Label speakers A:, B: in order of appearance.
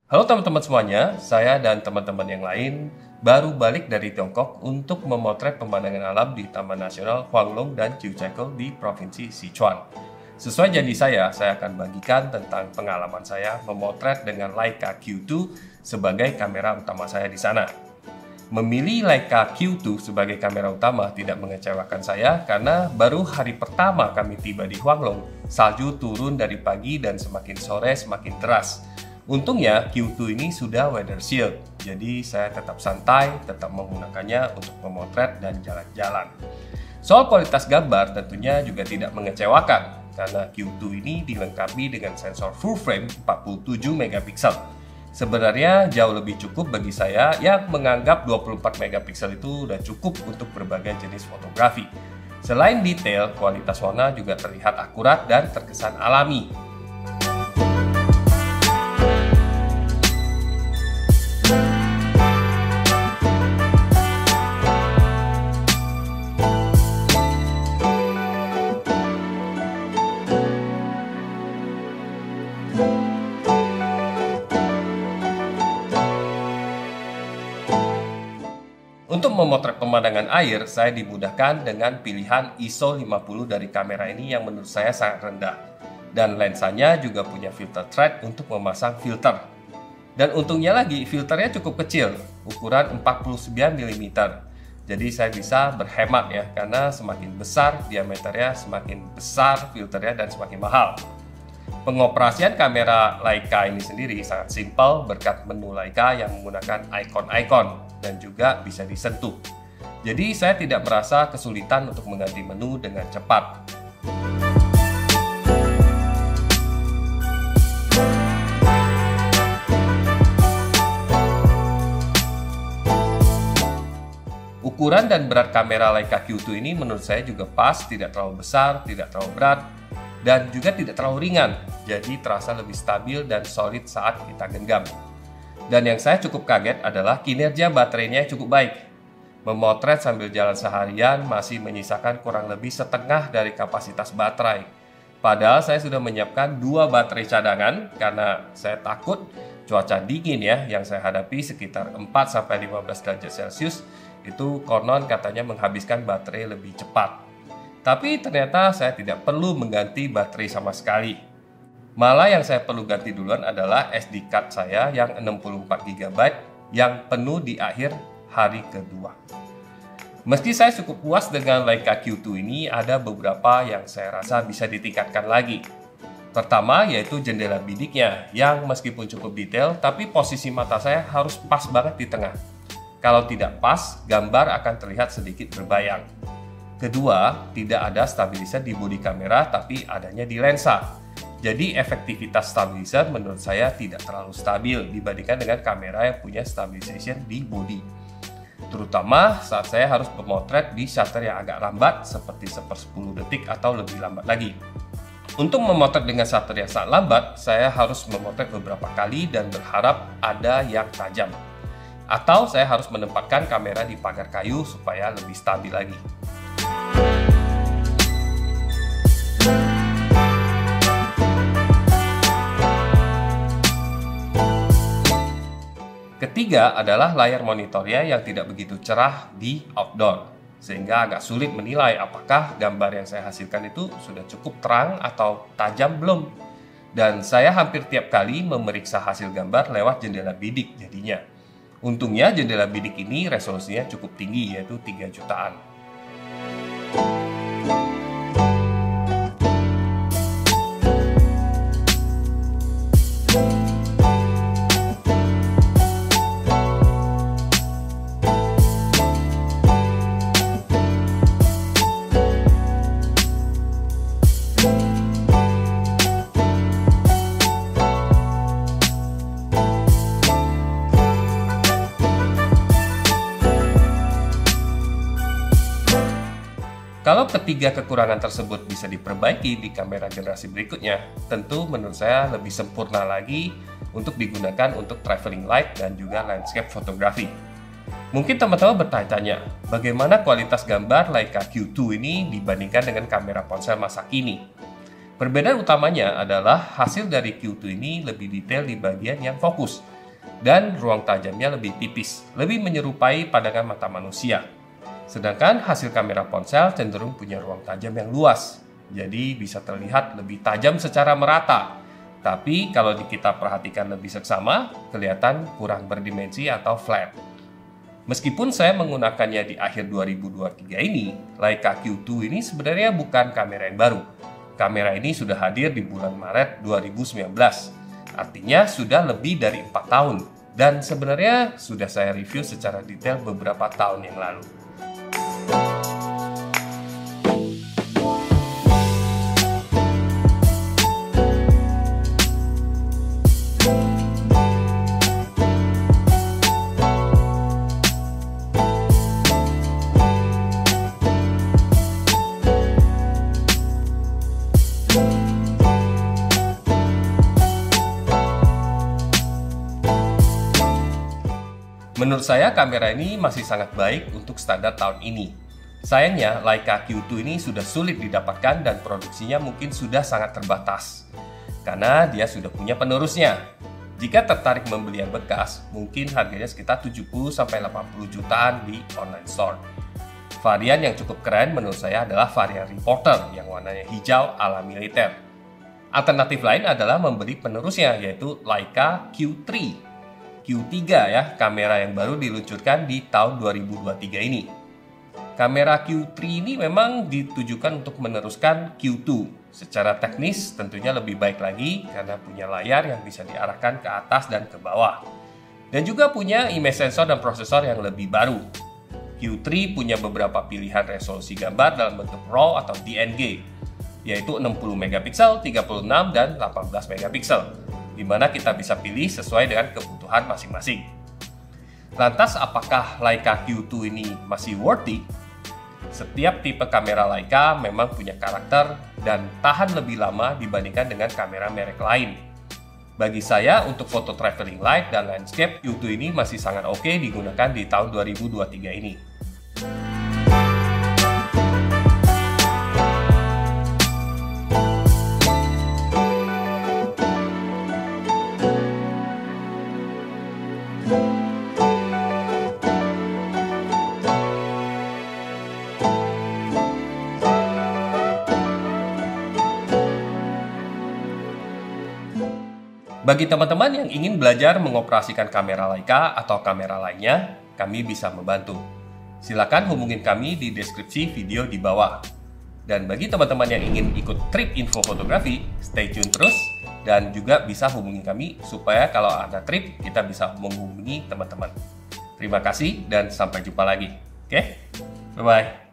A: Halo teman-teman semuanya, saya dan teman-teman yang lain baru balik dari Tiongkok untuk memotret pemandangan alam di Taman Nasional Huanglong dan Jiuzhaigou di Provinsi Sichuan. Sesuai janji saya akan bagikan tentang pengalaman saya memotret dengan Leica Q2 sebagai kamera utama saya di sana. Memilih Leica Q2 sebagai kamera utama tidak mengecewakan saya karena baru hari pertama kami tiba di Huanglong, salju turun dari pagi dan semakin sore semakin deras. Untungnya Q2 ini sudah weather shield, jadi saya tetap santai, tetap menggunakannya untuk memotret dan jalan-jalan. Soal kualitas gambar tentunya juga tidak mengecewakan, karena Q2 ini dilengkapi dengan sensor full frame 47 megapiksel. Sebenarnya jauh lebih cukup bagi saya yang menganggap 24 megapiksel itu udah cukup untuk berbagai jenis fotografi. Selain detail, kualitas warna juga terlihat akurat dan terkesan alami. Untuk memotret pemandangan air, saya dimudahkan dengan pilihan ISO 50 dari kamera ini yang menurut saya sangat rendah. Dan lensanya juga punya filter thread untuk memasang filter. Dan untungnya lagi, filternya cukup kecil, ukuran 49 mm. Jadi saya bisa berhemat ya, karena semakin besar diameternya, semakin besar filternya dan semakin mahal. Pengoperasian kamera Leica ini sendiri sangat simpel berkat menu Leica yang menggunakan ikon-ikon dan juga bisa disentuh. Jadi saya tidak merasa kesulitan untuk mengganti menu dengan cepat. Ukuran dan berat kamera Leica Q2 ini menurut saya juga pas, tidak terlalu besar, tidak terlalu berat, dan juga tidak terlalu ringan, jadi terasa lebih stabil dan solid saat kita genggam. Dan yang saya cukup kaget adalah kinerja baterainya yang cukup baik. Memotret sambil jalan seharian masih menyisakan kurang lebih setengah dari kapasitas baterai. Padahal saya sudah menyiapkan 2 baterai cadangan karena saya takut cuaca dingin ya yang saya hadapi sekitar 4-15 derajat Celcius itu konon katanya menghabiskan baterai lebih cepat. Tapi ternyata saya tidak perlu mengganti baterai sama sekali. Malah yang saya perlu ganti duluan adalah SD card saya yang 64 GB yang penuh di akhir hari kedua. Meski saya cukup puas dengan Leica Q2 ini, ada beberapa yang saya rasa bisa ditingkatkan lagi. Pertama yaitu jendela bidiknya yang meskipun cukup detail, tapi posisi mata saya harus pas banget di tengah. Kalau tidak pas, gambar akan terlihat sedikit berbayang. Kedua, tidak ada stabilizer di bodi kamera tapi adanya di lensa. Jadi efektivitas stabilizer menurut saya tidak terlalu stabil dibandingkan dengan kamera yang punya stabilization di bodi. Terutama saat saya harus memotret di shutter yang agak lambat seperti 1/10 detik atau lebih lambat lagi. Untuk memotret dengan shutter yang sangat lambat, saya harus memotret beberapa kali dan berharap ada yang tajam. Atau saya harus menempatkan kamera di pagar kayu supaya lebih stabil lagi. Ketiga adalah layar monitornya yang tidak begitu cerah di outdoor, sehingga agak sulit menilai apakah gambar yang saya hasilkan itu sudah cukup terang atau tajam belum. Dan saya hampir tiap kali memeriksa hasil gambar lewat jendela bidik jadinya. Untungnya jendela bidik ini resolusinya cukup tinggi, yaitu 3 jutaan. Kalau ketiga kekurangan tersebut bisa diperbaiki di kamera generasi berikutnya, tentu menurut saya lebih sempurna lagi untuk digunakan untuk traveling light dan juga landscape fotografi. Mungkin teman-teman bertanya-tanya, bagaimana kualitas gambar Leica Q2 ini dibandingkan dengan kamera ponsel masa kini? Perbedaan utamanya adalah hasil dari Q2 ini lebih detail di bagian yang fokus, dan ruang tajamnya lebih tipis, lebih menyerupai pandangan mata manusia. Sedangkan hasil kamera ponsel cenderung punya ruang tajam yang luas, jadi bisa terlihat lebih tajam secara merata. Tapi kalau kita perhatikan lebih seksama, kelihatan kurang berdimensi atau flat. Meskipun saya menggunakannya di akhir 2023 ini, Leica Q2 ini sebenarnya bukan kamera yang baru. Kamera ini sudah hadir di bulan Maret 2019. Artinya sudah lebih dari 4 tahun. Dan sebenarnya sudah saya review secara detail beberapa tahun yang lalu. Menurut saya kamera ini masih sangat baik untuk standar tahun ini. Sayangnya Leica Q2 ini sudah sulit didapatkan dan produksinya mungkin sudah sangat terbatas. Karena dia sudah punya penerusnya. Jika tertarik membeli yang bekas, mungkin harganya sekitar 70-80 jutaan di online store. Varian yang cukup keren menurut saya adalah varian Reporter yang warnanya hijau ala militer. Alternatif lain adalah membeli penerusnya yaitu Leica Q3. Q3 ya, kamera yang baru diluncurkan di tahun 2023 ini. Kamera Q3 ini memang ditujukan untuk meneruskan Q2. Secara teknis tentunya lebih baik lagi karena punya layar yang bisa diarahkan ke atas dan ke bawah. Dan juga punya image sensor dan prosesor yang lebih baru. Q3 punya beberapa pilihan resolusi gambar dalam bentuk RAW atau DNG, yaitu 60 megapiksel, 36 dan 18 megapiksel. Di mana kita bisa pilih sesuai dengan kebutuhan masing-masing. Lantas apakah Leica Q2 ini masih worthy? Setiap tipe kamera Leica memang punya karakter dan tahan lebih lama dibandingkan dengan kamera merek lain. Bagi saya untuk foto traveling light dan landscape, Q2 ini masih sangat oke digunakan di tahun 2023 ini. Bagi teman-teman yang ingin belajar mengoperasikan kamera Leica atau kamera lainnya, kami bisa membantu. Silakan hubungin kami di deskripsi video di bawah. Dan bagi teman-teman yang ingin ikut trip info fotografi, stay tune terus dan juga bisa hubungi kami supaya kalau ada trip kita bisa menghubungi teman-teman. Terima kasih dan sampai jumpa lagi. Oke? Bye-bye.